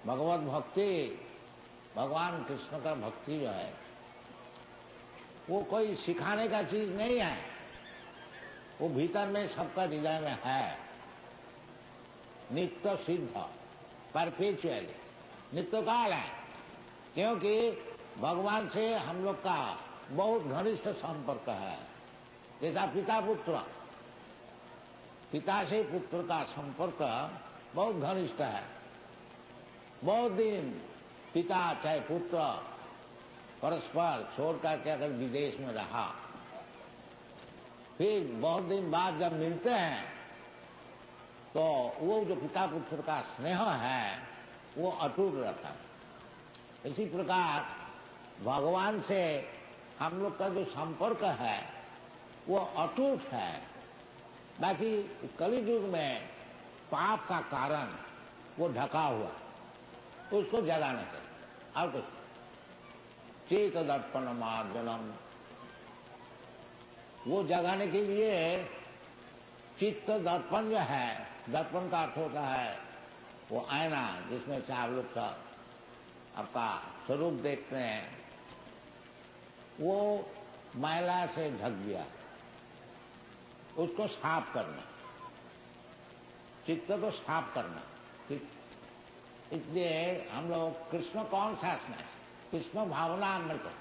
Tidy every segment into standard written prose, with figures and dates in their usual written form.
भगवत भक्ति, भगवान कृष्ण का भक्ति जो है वो कोई सिखाने का चीज नहीं है, वो भीतर में सबका हृदय में है, नित्य सिद्ध, परपेचुअली, नित्य काल है। क्योंकि भगवान से हम लोग का बहुत घनिष्ठ संपर्क है। जैसा पिता पुत्र, पिता से पुत्र का संपर्क बहुत घनिष्ठ है। बहुत दिन पिता चाहे पुत्र परस्पर छोड़ करके अगर विदेश में रहा, फिर बहुत दिन बाद जब मिलते हैं तो वो जो पिता पुत्र का स्नेह है वो अटूट रहता है। इसी प्रकार भगवान से हम लोग का जो संपर्क है वो अटूट है। बाकी कलियुग में पाप का कारण वो ढका हुआ, उसको जगाने से और कुछ चेत दर्पण मार्जनम, वो जगाने के लिए चित्त दर्पण जो है, दर्पण का अर्थ होता है वो आईना जिसमें से आप लोग का आपका स्वरूप देखते हैं, वो मैला से ढक गया, उसको साफ करना, चित्त को साफ करना। इसलिए हम लोग कृष्ण कॉन्शसनेस, कृष्ण भावना अमृत,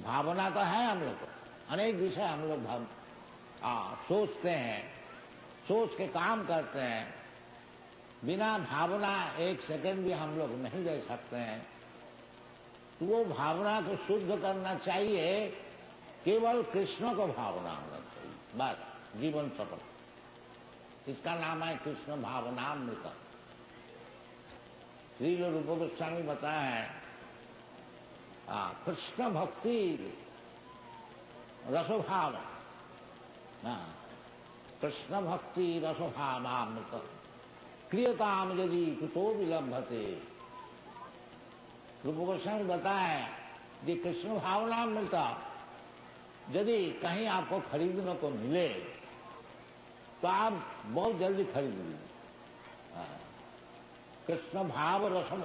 भावना तो है हम लोग को, अनेक विषय हम लोग सोचते हैं, सोच के काम करते हैं, बिना भावना एक सेकंड भी हम लोग नहीं रह सकते हैं। तो वो भावना को शुद्ध करना चाहिए, केवल कृष्ण को भावना होना चाहिए, बस जीवन सफल। इसका नाम है कृष्ण भावनामृत। श्री रूप गोस्वामी बताया है कृष्ण भक्ति रसोभाव, कृष्ण भक्ति रसोभावामृत क्रियताम यदि कुतो विलंभते। रूप गोस्वामी बताया कि कृष्ण भावनामृत यदि कहीं आपको खरीदने को मिले तो आप बहुत जल्दी खरीद लीजिए। कृष्ण भाव रसम,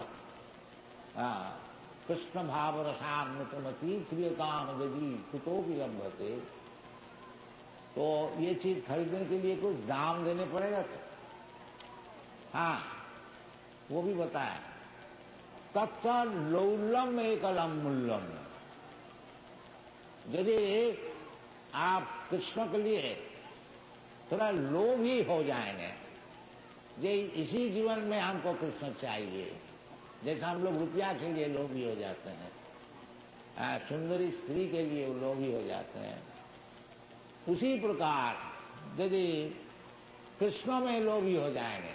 कृष्ण भाव रसामृतमती क्रियताम यदि कुतो विलंभते। तो ये चीज खरीदने के लिए कुछ दाम देने पड़ेगा तो वो भी बताया तत्व लौल्यम एकलम मूल्यम। यदि आप कृष्ण के लिए थोड़ा लोभी हो जाएंगे, ये इसी जीवन में हमको कृष्ण चाहिए, जैसा हम लोग रुपया के लिए लोभी हो जाते हैं, सुंदरी स्त्री के लिए लोभी हो जाते हैं, उसी प्रकार यदि कृष्ण में लोभी हो जाएंगे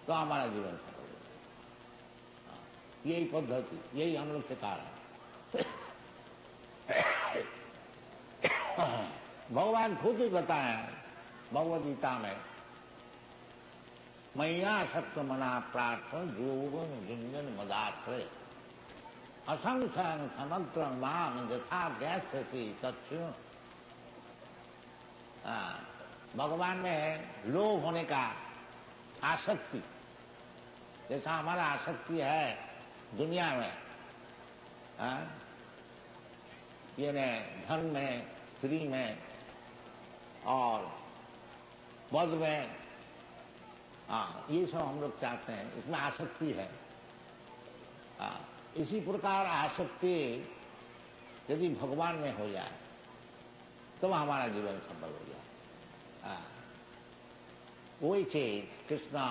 तो हमारा जीवन सफल हो जाएगा। यही पद्धति, यही हम लोग सिखा रहे हैं। भगवान खुद ही बताए भगवद गीता में, मैया सत्य मना प्रार्थ जोगन गुंजन मदाश्रय असंख्यं समग्र माम यथा ज्ञास्यति तत्स्व। भगवान में लोभ होने का आसक्ति, जैसा हमारा आसक्ति है दुनिया में, ये धन में, स्त्री में और पद में, ये सब हम लोग चाहते हैं, इसमें आसक्ति है। इसी प्रकार आसक्ति यदि भगवान में हो जाए तो हमारा जीवन सफल हो जाए। वही चीज कृष्णा,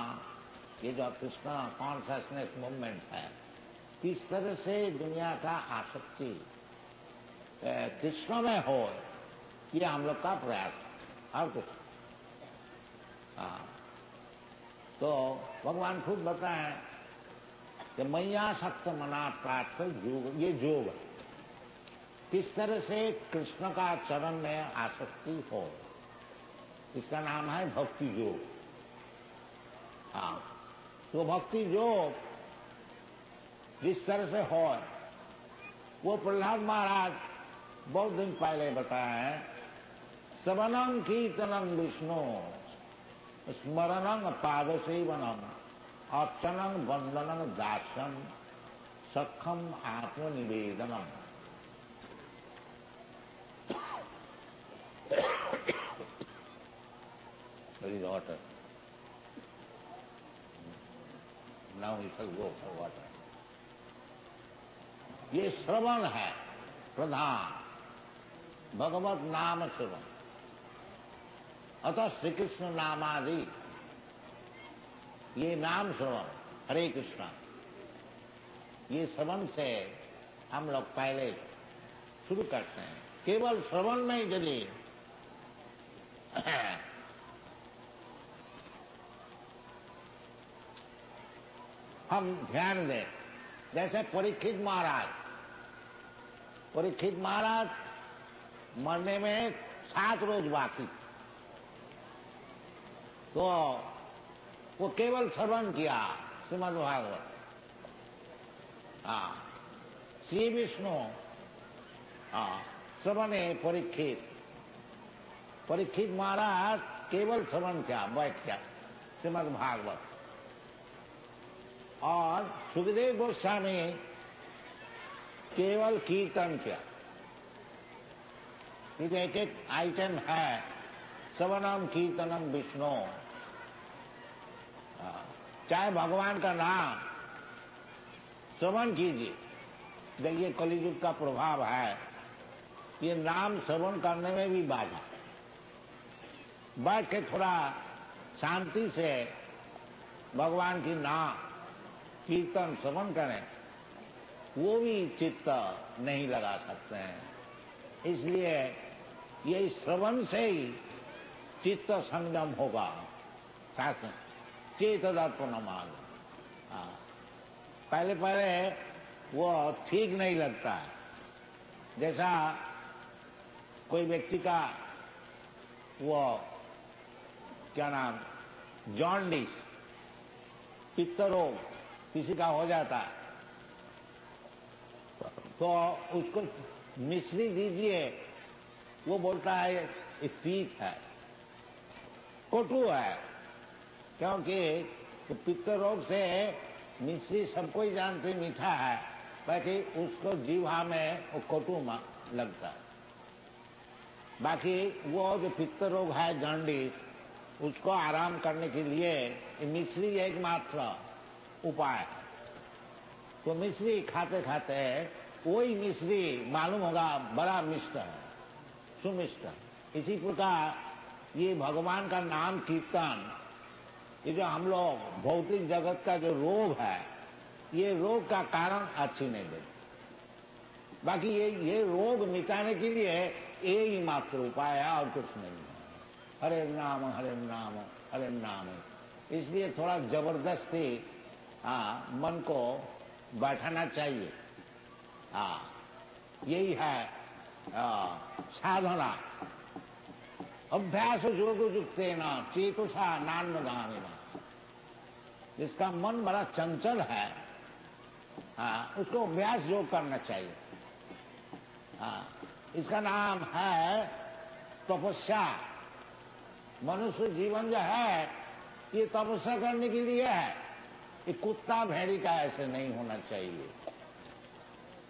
ये जो कृष्णा कॉन्शसनेस मूवमेंट है, किस तरह से दुनिया का आसक्ति कृष्ण में हो, ये हम लोग का प्रयास है और कुछ। तो भगवान खुद बताएं कि मैया सक्त मना प्रार्थ योग, ये योग है, किस तरह से कृष्ण का चरण में आसक्ति हो, इसका नाम है भक्ति योग। तो भक्ति योग जिस तरह से हो, वो प्रहलाद महाराज बहुत दिन पहले बताया है, श्रवणं कीर्तनं विष्णु स्मरणं पाद सेवनम अर्चनं वंदनं दास्यं सखम आत्मनिवेदनम। Very water. Now we shall go for water. ये श्रवण है प्रधान, भगवत नाम श्रवण। अतः श्री कृष्ण नामादि, ये नाम श्रवण, हरे कृष्णा, ये श्रवण से हम लोग पहले शुरू करते हैं। केवल श्रवण में ही यदि हम ध्यान दें, जैसे परीक्षित महाराज मरने में 7 रोज बाकी, तो वो केवल श्रवण किया श्रीमद् भागवत। श्री विष्णु श्रवणे परीक्षित महाराज केवल श्रवण किया, बैठ गया श्रीमद् भागवत। और सुखदेव गोस्वामी केवल कीर्तन किया। एक एक आइटम है, श्रवणम कीर्तनम विष्णु। चाहे भगवान का नाम श्रवण कीजिए, देखिए कलियुग का प्रभाव है, ये नाम श्रवण करने में भी बाधा। बैठ के थोड़ा शांति से भगवान की नाम कीर्तन श्रवण करें, वो भी चित्त नहीं लगा सकते हैं। इसलिए ये श्रवण से ही चित्त संयम होगा। शासन चेतदर्पणमान, पहले वो ठीक नहीं लगता है। जैसा कोई व्यक्ति का वो क्या नाम, जॉन्डिस, पित्त रोग किसी का हो जाता है, तो उसको मिश्री दीजिए, वो बोलता है ये तीत है, कटु है। क्योंकि तो पित्त रोग से मिश्री सबको ही जानते मीठा है, बाकी उसको जीवा में वो कटु लगता है। बाकी वो जो पित्त रोग है जॉन्डिस, उसको आराम करने के लिए मिश्री एकमात्र उपाय है। तो मिश्री खाते खाते वही मिश्री मालूम होगा बड़ा मिष्ट है, सुमिष्ट। इसी प्रकार ये भगवान का नाम कीर्तन, ये जो हम लोग भौतिक जगत का जो रोग है, ये रोग का कारण अच्छी नहीं देते। बाकी ये रोग मिटाने के लिए ये ही मात्र उपाय है और कुछ नहीं है। हरे नाम हरे नाम हरे नाम। इसलिए थोड़ा जबरदस्ती मन को बैठाना चाहिए। यही है साधना। अभ्यास योग युक्ते न चेतुषा नान्मगामिना। जिसका मन बड़ा चंचल है, उसको अभ्यास योग करना चाहिए। इसका नाम है तपस्या। मनुष्य जीवन जो है ये तपस्या करने के लिए है। ये कुत्ता भेड़ी का ऐसे नहीं होना चाहिए।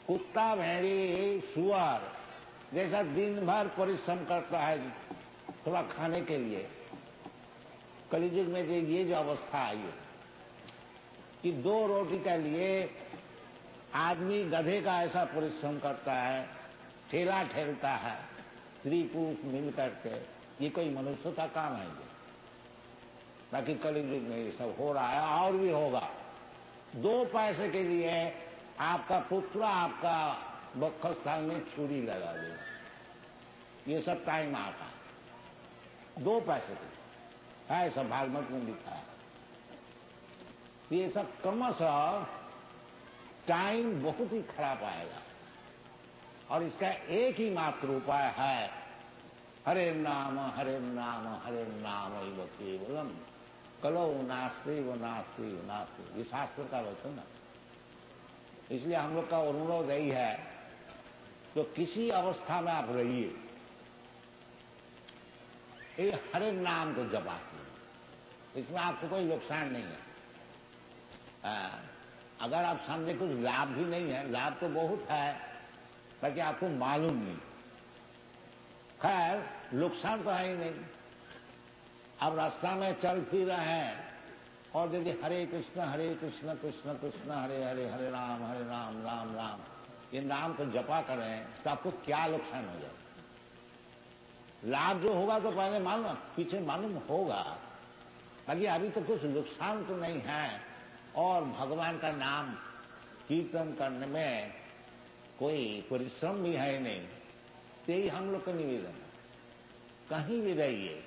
कुत्ता भेड़ी सुअर जैसा दिन भर परिश्रम करता है थोड़ा खाने के लिए, कलियुग में ये जो अवस्था आई है कि 2 रोटी के लिए आदमी गधे का ऐसा परिश्रम करता है, ठेला ठेलता है, स्त्री पुरुष मिल करके। ये कोई मनुष्य का काम है ये? बाकी कलियुग में ये सब हो रहा है और भी होगा। 2 पैसे के लिए आपका पुत्र आपका वक्षस्थल में छुरी लगा देगा। ये सब टाइम आता है 2 पैसे के है, सब भागवत में लिखा है। ये सब क्रमशः टाइम बहुत ही खराब आएगा और इसका एक ही मात्र उपाय है हरे नाम हरे नाम हरे नाम एव केवलम कलो नास्ति व नास्ति नास्ति। ये शास्त्र का वचन है। इसलिए हम लोग का अनुरोध यही है, तो किसी अवस्था में आप रहिए, ये हरे नाम को जपा कीजिए, इसमें आपको कोई नुकसान नहीं है। अगर आप सामने कुछ लाभ भी नहीं है, लाभ तो बहुत है, ताकि आपको मालूम नहीं। खैर, नुकसान तो है ही नहीं। अब रास्ता में चल फिर रहे हैं और यदि हरे कृष्ण कृष्ण कृष्ण हरे हरे, हरे राम राम राम, ये नाम को जपा कर रहे हैं, तो आपको क्या नुकसान हो जाए? लाभ जो होगा तो पहले मालूम, पीछे मालूम होगा, बाकी अभी तो कुछ नुकसान तो नहीं है। और भगवान का नाम कीर्तन करने में कोई परिश्रम भी है नहीं। यही हम लोग का निवेदन है, कहीं भी रहिए,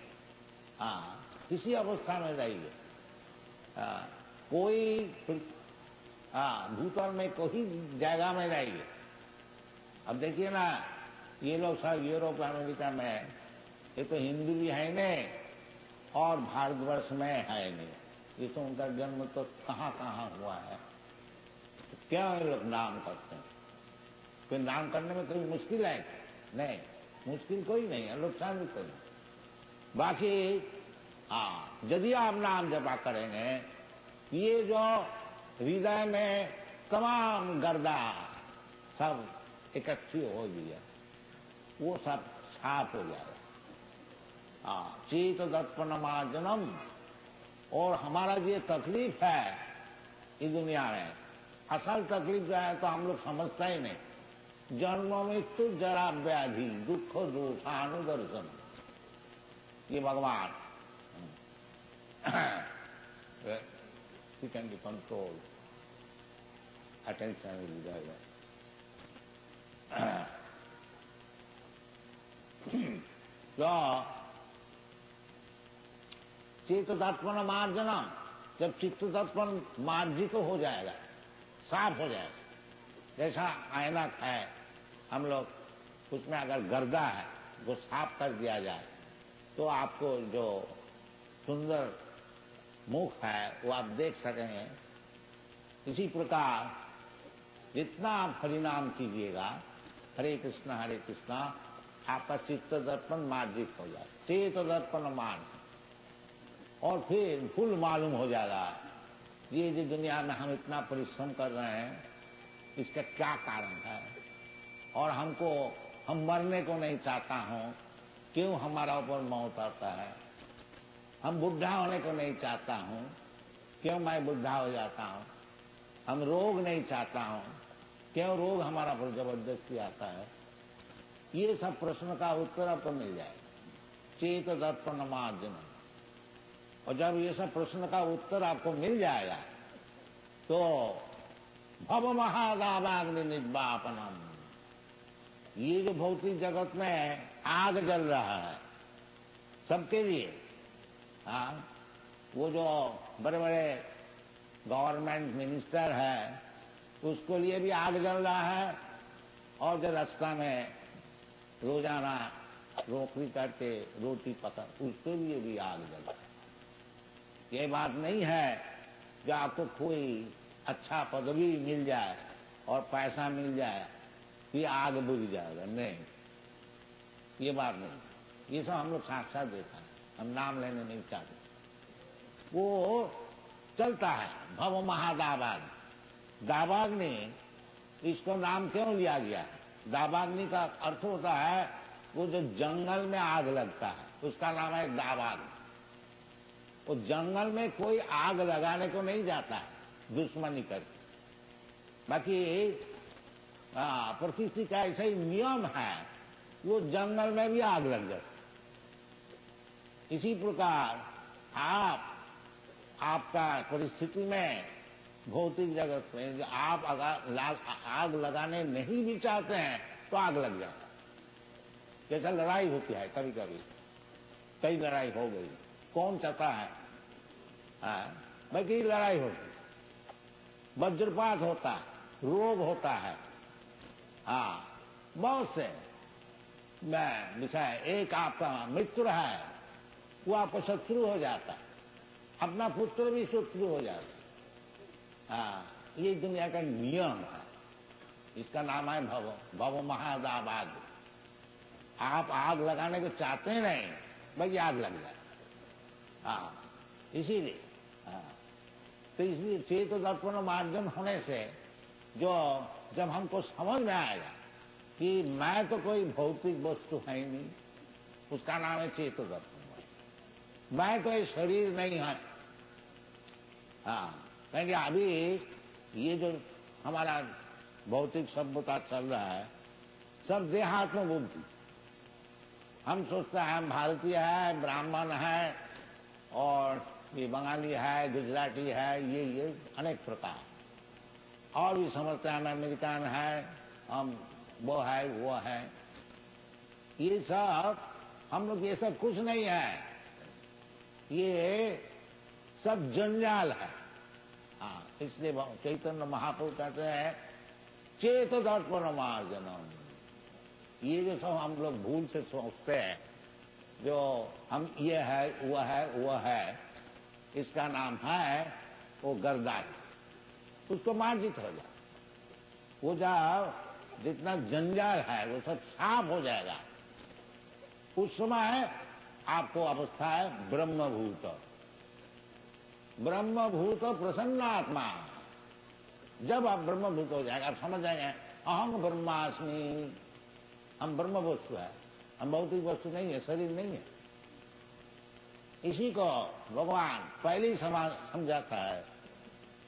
किसी अवस्था में रहिए, कोई भूतल में कोई जगह में रहिए। अब देखिए ना, ये लोग सब यूरोप अमेरिका में, ये तो हिंदू भी है नहीं और भारतवर्ष में है नहीं। ये तो उनका जन्म तो कहाँ कहाँ हुआ है। तो क्या ये लोग नाम करते हैं? कोई नाम करने में कोई मुश्किल है? नहीं, मुश्किल कोई नहीं है, नुकसान भी कोई नहीं। बाकी यदि आप नाम जपा करेंगे, ये जो हृदय में तमाम गर्दा सब इकट्ठी हो गई है, वो सब साफ हो जाएगा। चेत दर्पण मार्जनम। और हमारा जो तकलीफ है इस दुनिया में, असल तकलीफ जो है तो हम लोग समझता ही नहीं। जन्म मृत्यु जरा व्याधि दुख दोषानुदर्शन, ये भगवान he can be controlled. Attention will be there. तो चित्त दर्पण मार्जनम, जब चित्त दर्पण मार्जित तो हो जाएगा, साफ हो जाएगा, जैसा ऐनक है, हम लोग उसमें अगर गर्दा है वो साफ कर दिया जाए तो आपको जो सुंदर मुख है वो आप देख सकेंगे। इसी प्रकार जितना आप हरिनाम कीजिएगा, हरे कृष्णा आपका चित्त दर्पण मार्जित हो जाए, चेत दर्पण मार्ग, और फिर फुल मालूम हो जाएगा ये जो दुनिया में हम इतना परिश्रम कर रहे हैं इसका क्या कारण है, और हम मरने को नहीं चाहता हूं, क्यों हमारा ऊपर मौत आता है। हम बुढ़ा होने को नहीं चाहता हूं, क्यों मैं बुढ़ा हो जाता हूं। हम रोग नहीं चाहता हूं, क्यों रोग हमारा पर जबरदस्ती आता है। ये सब प्रश्न का उत्तर आपको मिल जाएगा, चेत दर्पण मार्जन। और जब ये सब प्रश्न का उत्तर आपको मिल जाएगा तो भव महादावाग्नि निर्वापनम, ये जो भौतिक जगत में आग जल रहा है सबके लिए, वो जो बड़े बड़े गवर्नमेंट मिनिस्टर है उसको लिए भी आग जल रहा है, और जो रास्ता में रोजाना नौकरी करके रोटी पका उसके लिए भी आग जल रहा है। ये बात नहीं है कि आपको कोई अच्छा पदवी मिल जाए और पैसा मिल जाए ये आग बुझ जाएगा, नहीं, ये बात नहीं। ये सब हम लोग साक्षात देखा है, हम नाम लेने नहीं चाहते। वो चलता है भव महादावाग्नि। दावाग्नि, इसको नाम क्यों लिया गया? दावाग्नि का अर्थ होता है वो जो जंगल में आग लगता है उसका नाम है दावाग्नि। वो जंगल में कोई आग लगाने को नहीं जाता है दुश्मनी करके, बाकी प्रकृति का ऐसा ही नियम है, वो जंगल में भी आग लग जाती। इसी प्रकार आपका परिस्थिति में भौतिक जगत में जो आप अगर आग लगाने नहीं भी चाहते हैं तो आग लग जाता है। जैसा लड़ाई होती है कभी कभी, कई लड़ाई हो गई, कौन चाहता है भाई की लड़ाई होती, वज्रपात होता है, रोग होता है, बहुत से विषय। एक आपका मित्र है वो आपको शत्रु हो जाता है, अपना पुत्र भी शत्रु हो जाता है। ये दुनिया का नियम है, इसका नाम है भव महादावाग्नि। आप आग लगाने को चाहते नहीं, भाई आग लग जाए। इसीलिए तो इसलिए चेत दर्पण मार्जन होने से जो जब हमको समझ में आएगा कि मैं तो कोई भौतिक वस्तु है ही नहीं, उसका नाम है चेत दर्पण। मैं तो ये शरीर नहीं है। हाँ, क्योंकि अभी ये जो हमारा भौतिक सभ्यता चल रहा है सब देहात्म बुद्धि। हम सोचते हैं हम भारतीय है, ब्राह्मण है, और ये बंगाली है, गुजराती है, ये अनेक प्रकार, और भी समझते हैं हम अमेरिकन है, हम वो है वो है। ये सब हम लोग, ये सब कुछ नहीं है, ये सब जंजाल है। हाँ, इसलिए चैतन्य महाप्रभु कहते हैं चेत दर्पण मार्जनम। ये जो सब हम लोग भूल से सोचते हैं, जो हम ये है वो है, इसका नाम है वो गर्दारी। उसको मार्जित हो जाए, वो जब जितना जंजाल है वो सब साफ हो जाएगा, उस समय आपको अवस्था है ब्रह्मभूत। ब्रह्मभूत प्रसन्नात्मा। जब आप ब्रह्मभूत हो जाएगा, आप समझ जाएंगे अहम ब्रह्मास्मि, हम ब्रह्म वस्तु है, हम भौतिक वस्तु नहीं है, शरीर नहीं है। इसी को भगवान पहले ही समझाता है,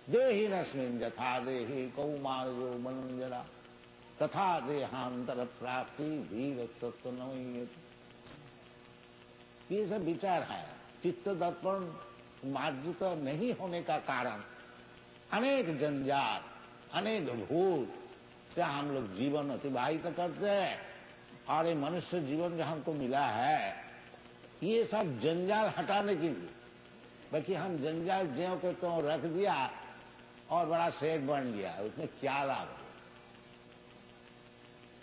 देहि नस्मिन् यथा देहि कौमार्यो मनंजरा तथा देहांतर प्राप्ति धीर तत्व नमयति। ये सब विचार है। चित्त दर्पण मार्जित नहीं होने का कारण अनेक जंजाल, अनेक भूत से हम लोग जीवन अतिबाहित करते हैं। और ये मनुष्य जीवन जो हमको मिला है, ये सब जंजाल हटाने के लिए। बाकी हम जंजाल ज्यों के त्यों रख दिया और बड़ा सेठ बन गया, उसमें क्या लाभ है?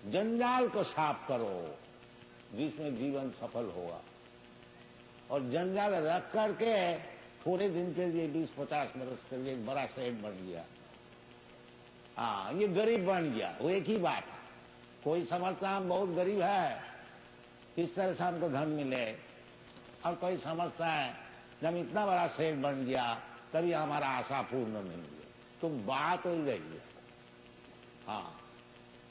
जंजाल को साफ करो जिसमें जीवन सफल होगा। और जंजाल रख करके थोड़े दिन के लिए 20-50 वर्ष के लिए एक बड़ा सेठ बन गया। हाँ, ये गरीब बन गया, वो एक ही बात है। कोई समझता हम बहुत गरीब है, किस तरह से हमको धन मिले, और कोई समझता है जब इतना बड़ा सेठ बन गया तभी हमारा आशा पूर्ण नहीं हुई। तो बात हो गई है। हाँ,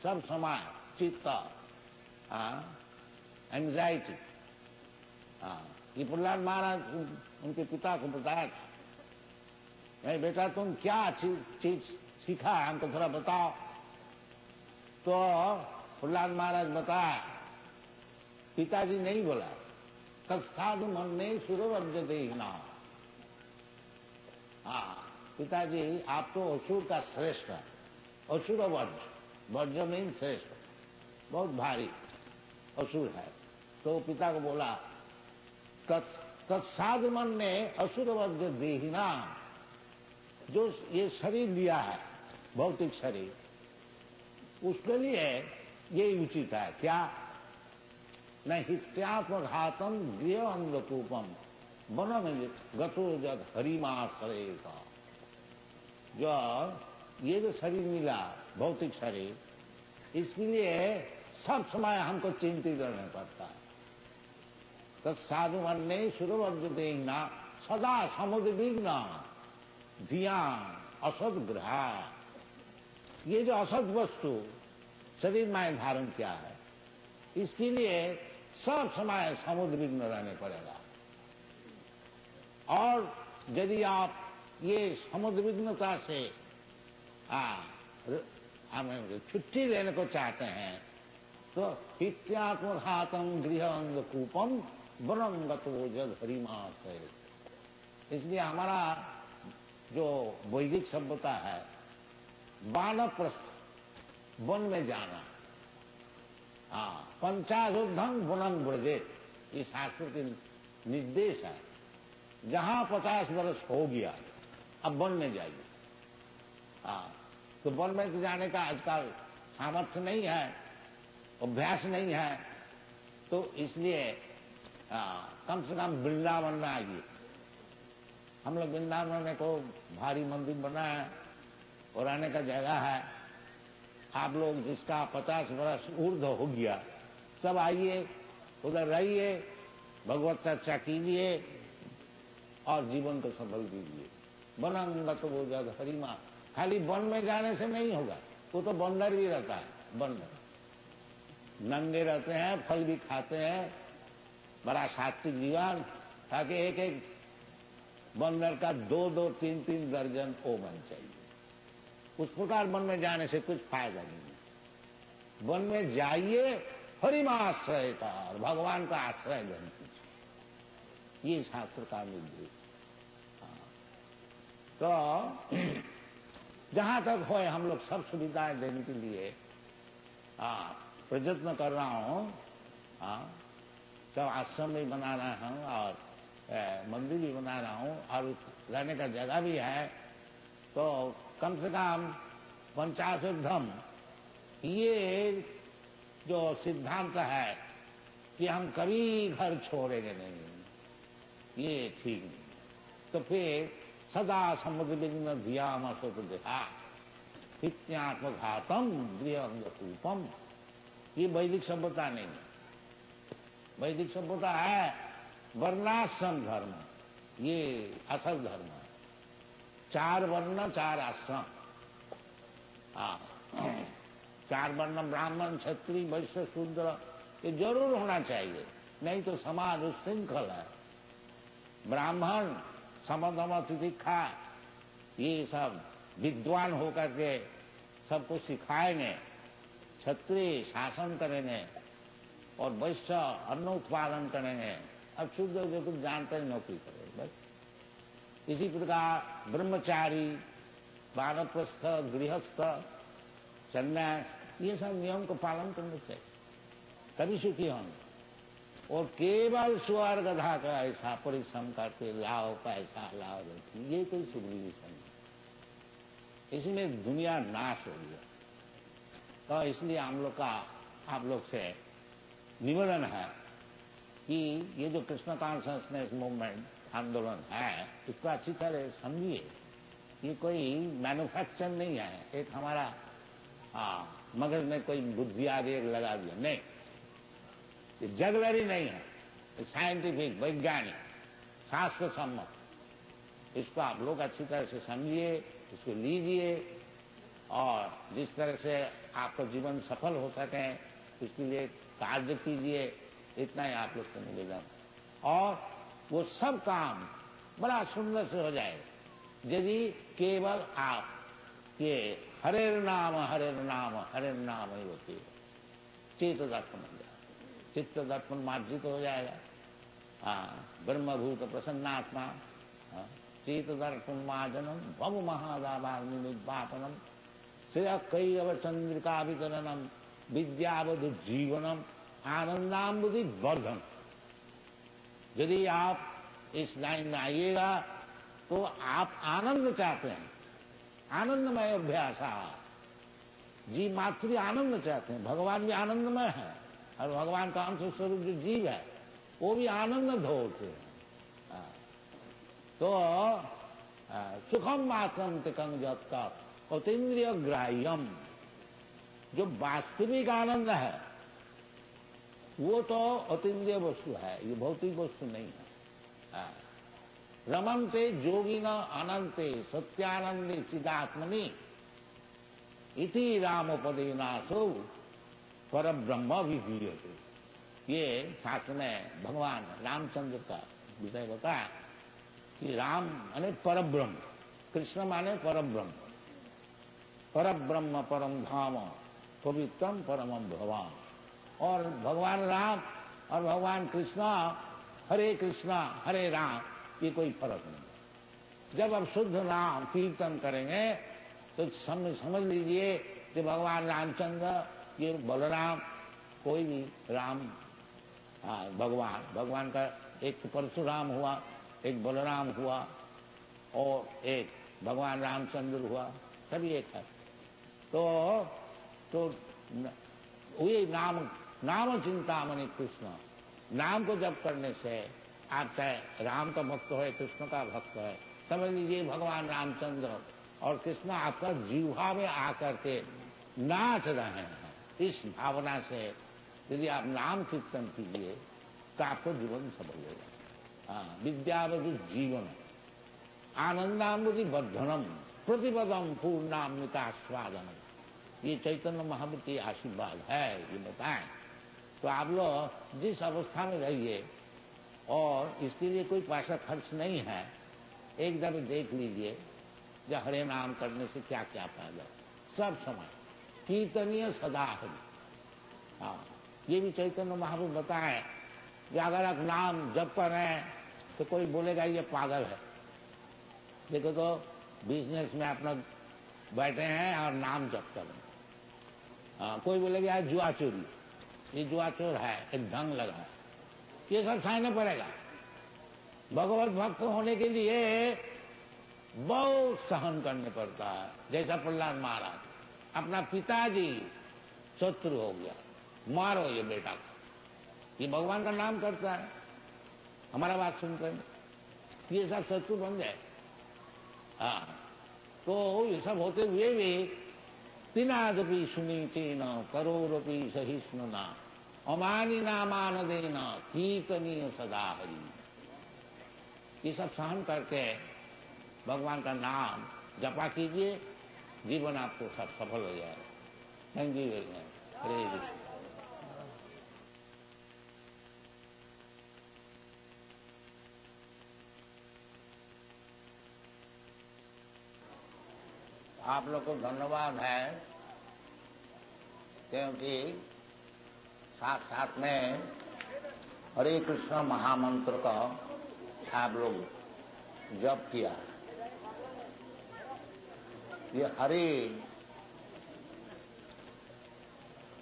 सब समय चित्त, एंजाइटी। हाँ, ये प्रहलाद महाराज उनके पिता को बताया था, नहीं बेटा तुम क्या चीज सीखा है हमको थोड़ा बताओ। तो प्रहलाद महाराज बताया, पिताजी नहीं बोला, तत्साधु मन ने सुरवर्ज देना। हाँ, पिताजी आप तो असुर का श्रेष्ठ है, असुर वर्ज, वर्ज मीन श्रेष्ठ, बहुत भारी असुर है। तो पिता को बोला, तत्साधु मन ने असुर वर्ज देहिना, जो ये शरीर लिया है भौतिक शरीर, उसके लिए ये उचित है क्या? न हित्यात्मघातम गृह अंगकूपम वनम गतो जद हरिमाश्रय का। जो ये जो शरीर मिला भौतिक शरीर, इसके लिए सब समय हमको चिंतित रहना पड़ता है। तत्साधु मन ने सुरवर्ज देना सदा समुद्विग्न ध्यान असद ग्रहा। ये जो असद वस्तु शरीर में धारण किया है, इसके लिए सब समय समुद्विग्न रहने पड़ेगा। और यदि आप ये समुद्विग्नता से छुट्टी लेने को चाहते हैं तो हित्यात्मघातम गृह अंगकूपम वनंगतो जद हरिमाश्रय। इसलिए हमारा जो वैदिक सभ्यता है, वानप्रस्थ वन में जाना, पंचाशोद्धम वनम ब्रजेत, ये शास्त्र के निर्देश है। जहां 50 वर्ष हो गया अब वन में जाइए। तो वन में तो जाने का आजकल सामर्थ्य नहीं है, अभ्यास नहीं है, तो इसलिए कम से कम वृंदावन में आइए। हम लोग वृंदावन में को भारी मंदिर बना है और रहने का जगह है। आप लोग जिसका 50 वर्ष ऊर्ध्व हो गया सब आइए, उधर रहिए, भगवत चर्चा कीजिए और जीवन को सफल कीजिए। वनंगत वो जग हरिमा। खाली वन में जाने से नहीं होगा, वो तो बंदर भी रहता है, बंदर नंगे रहते हैं, फल भी खाते हैं, बड़ा सात्विक जीवन, ताकि एक एक बंदर का 2-2, 3-3 दर्जन ओवन चाहिए। उस प्रकार वन में जाने से कुछ फायदा नहीं। वन में जाइए हरिमाश्रय का, और भगवान का आश्रय ग्रहण कीजिए, ये शास्त्र का निर्देश। तो जहां तक हो हम लोग सब सुविधाएं देने के लिए प्रयत्न कर रहा हूं। सब आश्रम भी बना रहा हूं और मंदिर भी बना रहा हूं और रहने का जगह भी है। तो कम से कम 50 धम, ये जो सिद्धांत है कि हम कभी घर छोड़ेंगे नहीं, ये ठीक नहीं। तो फिर सदा समुद्र विघ्न धियाम अशोक देखा इत्यात्मघातम गृहंगूपम, ये वैदिक सभ्यता नहीं है। वैदिक सभ्यता है वर्णाश्रम धर्म, ये असल धर्म है। 4 वर्ण 4 आश्रम, 4 वर्ण ब्राह्मण क्षत्रिय वैश्य शूद्र, ये जरूर होना चाहिए, नहीं तो समाज उच्छृंखल है। ब्राह्मण समदम तितिक्षा, ये सब विद्वान होकर के सबको सिखाएंगे, क्षत्रिय शासन करेंगे और वैश्य अन्न उत्पादन करेंगे, अब शूद्र जो कुछ जानते हैं नौकरी करेंगे बस। इसी प्रकार ब्रह्मचारी, वानप्रस्थ, गृहस्थ, सन्यास, ये सब नियम को पालन करना चाहिए, तभी सुखी होंगे। और केवल स्वर गधा का ऐसा परिश्रम करके लाओ पैसा लाओ रोटी, ये कोई सुगली विषय नहीं, इसमें दुनिया नाश हो गया। तो इसलिए हम लोग का आप लोग से निवेदन है कि ये जो कृष्ण कॉन्शसनेस मूवमेंट आंदोलन है, इसको अच्छी तरह समझिए। ये कोई मैन्युफैक्चर नहीं है, एक हमारा मगज में कोई बुद्धि आगे लगा दिया, नहीं, ये जगलरी नहीं है, ये साइंटिफिक, वैज्ञानिक, शास्त्र सम्मत। इसको आप लोग अच्छी तरह से समझिए, इसको लीजिए और जिस तरह से आपका जीवन सफल हो सके इसके लिए कार्य कीजिए, इतना ही आप लोग से निवेदन। और वो सब काम बड़ा सुंदर से हो जाए यदि केवल आप ये हरे नाम हरे नाम हरे नाम ही होती है, चेत दर्पण हो जाए, चित्त दर्पण मार्जित हो जाएगा। ब्रह्मभूत प्रसन्नात्मा, चेत दर्पण मार्जनम भव महादावाग्निपातनम श्रेय कैव चंद्रिका वितरणम विद्यावधु जीवनम आनंदाम्बुधि वर्धन। यदि आप इस लाइन में आइएगा तो आप आनंद चाहते हैं, आनंदमय अभ्यास, जीव मातृ आनंद चाहते हैं, भगवान भी आनंदमय है और भगवान का अंश स्वरूप जो जीव है वो भी आनंद ढोलते हैं। तो सुखम मात्रम तिकं जत्का अतीन्द्रिय ग्राह्यम, जो वास्तविक आनंद है वो तो अतीन्द्रिय वस्तु है, ये भौतिक वस्तु नहीं है। रमन्ते योगिना अनंते सत्यानंदे चिदात्मनि इति रामोपदेनासो परब्रह्म विधीयते। ये शास्त्र में भगवान रामचंद्र का विषय बताया कि राम माने परब्रह्म, कृष्ण माने परब्रह्म, परब्रह्म परम धाम पवित्रम परमम भगवान। और भगवान राम और भगवान कृष्णा, हरे कृष्णा हरे राम, ये कोई फर्क नहीं। जब आप शुद्ध नाम कीर्तन करेंगे तो समझ लीजिए कि भगवान रामचंद्र, ये बलराम, कोई भी राम, भगवान का एक परशुराम हुआ, एक बलराम हुआ और एक भगवान रामचंद्र हुआ, सभी एक है। तो वही नाम चिंतामणि कृष्ण, नाम को जप करने से आप चाहे राम का भक्त हो, कृष्ण का भक्त है, समझ लीजिए भगवान रामचंद्र और कृष्ण आपका जीवा में आकर के नाच रहे हैं। इस भावना से यदि आप नाम कीर्तन कीजिए तो आपको जीवन सफल होगा। विद्यावधु जीवन, आनंदामृति बद्धनम प्रतिपदम पूर्णामृतास्वादनम। ये चैतन्य महाप्रभु की आशीर्वाद है, ये बताएं। तो आप लोग जिस अवस्था में रहिए, और इसके लिए कोई पैसा खर्च नहीं है, एक दफे देख लीजिए जो हरे नाम करने से क्या क्या फायदा। सब समय कीर्तनीय सदा हरि। हाँ, ये भी चैतन्य महाप्रभु बताएं कि अगर आप नाम जप कर रहे हैं तो कोई बोलेगा ये पागल है। देखो तो बिजनेस में अपना बैठे हैं और नाम जप कर रहे हैं। कोई बोलेगा यार जुआ चोरी, ये जुआ चोर है, एक ढंग लगा है। ये सब सहना पड़ेगा। भगवत भक्त होने के लिए बहुत सहन करने पड़ता है। जैसा प्रहलाद महाराज, अपना पिताजी शत्रु हो गया, मारो ये बेटा को, ये भगवान का नाम करता है, हमारा बात सुनकर ये सब शत्रु बन गए। हाँ, तो ये सब होते हुए भी तिनादपि सुनीति न करोरपि सहिष्णुना अमानी नामान देना कीर्तनीय सदा हरि। ये सब सहन करके भगवान का नाम जपा कीजिए, जीवन आपको सब सफल हो जाएगा। Thank you very much. Hare Krishna. आप लोग को धन्यवाद है, क्योंकि साथ साथ में हरे कृष्ण महामंत्र का आप लोग जप किया। ये हरे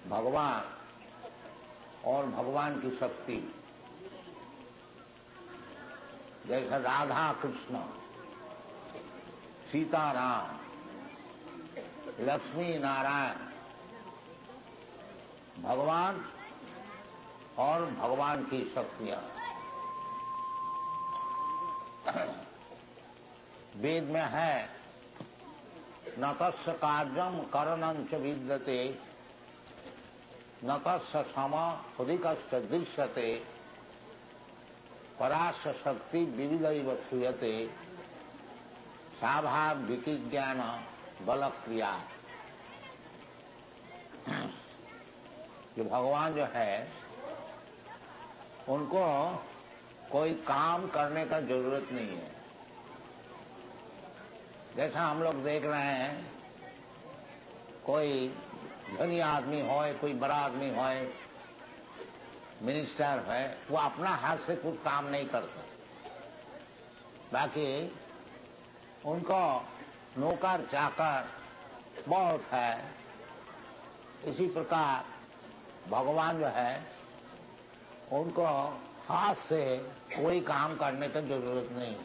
भगवान और भगवान की शक्ति, जैसे राधा कृष्ण, सीताराम, लक्ष्मी नारायण, भगवान और भगवान की शक्तियां। वेद में है न तस्य कार्यम करणं च विद्यते न तस्य सम अधिकश्च दृश्यते परास्य शक्ति विविधैव श्रूयते स्वाभाविकी ज्ञान बल क्रिया। जो भगवान जो है उनको कोई काम करने का जरूरत नहीं है। जैसा हम लोग देख रहे हैं, कोई धनी आदमी हो, कोई बड़ा आदमी हो, मिनिस्टर है, वो अपना हाथ से कुछ काम नहीं करता, बाकी उनको नौकर चाकर बहुत है। इसी प्रकार भगवान जो है उनको हाथ से कोई काम करने की जरूरत नहीं।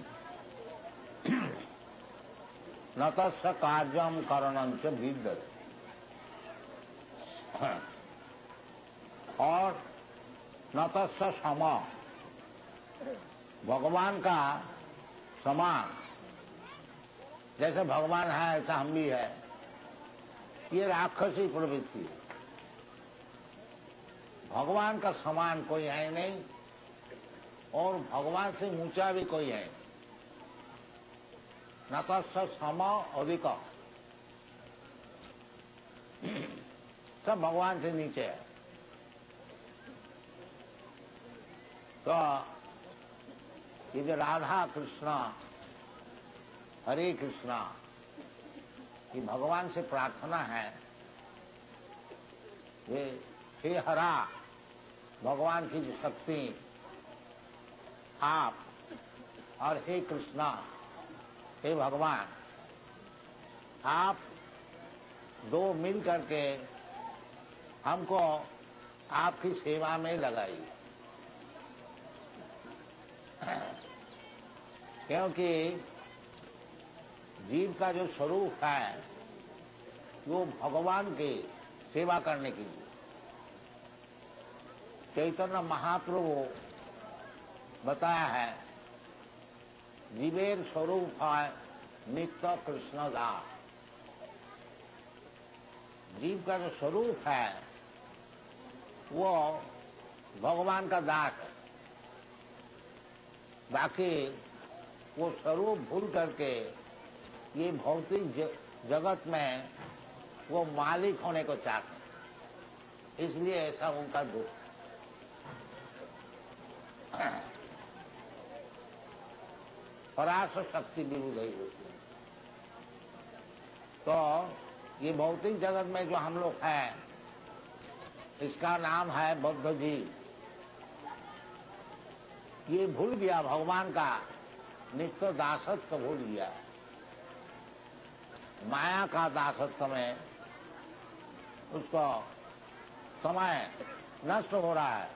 न तस्य कार्यम करणं च विद्यते, और न तस्य सम, भगवान का समान, जैसे भगवान है ऐसा हम भी है, ये राक्षसी प्रवृत्ति है। भगवान का समान कोई है नहीं और भगवान से ऊंचा भी कोई है। न तस्य सम अधिक, सब भगवान से नीचे है। तो ये जो राधा कृष्ण हरे कृष्णा, ये भगवान से प्रार्थना है, ये हे हरा, भगवान की जो शक्ति आप, और हे कृष्णा, हे भगवान, आप दो मिल करके हमको आपकी सेवा में लगाइए। क्योंकि जीव का जो स्वरूप है वो भगवान की सेवा करने के लिए। चैतन्य महाप्रभु बताया है, जीवेर स्वरूप है नित्य कृष्ण दास। जीव का जो स्वरूप है वो भगवान का दास है। बाकी वो स्वरूप भूल करके ये भौतिक जगत में वो मालिक होने को चाहते, इसलिए ऐसा उनका दुख। पराशर शक्ति विरुद्ध होती है। तो ये भौतिक जगत में जो हम लोग हैं, इसका नाम है बद्ध जीव। ये भूल गया भगवान का नित्य दासत्व, भूल गया माया का दासत्व में उसको समय नष्ट हो रहा है।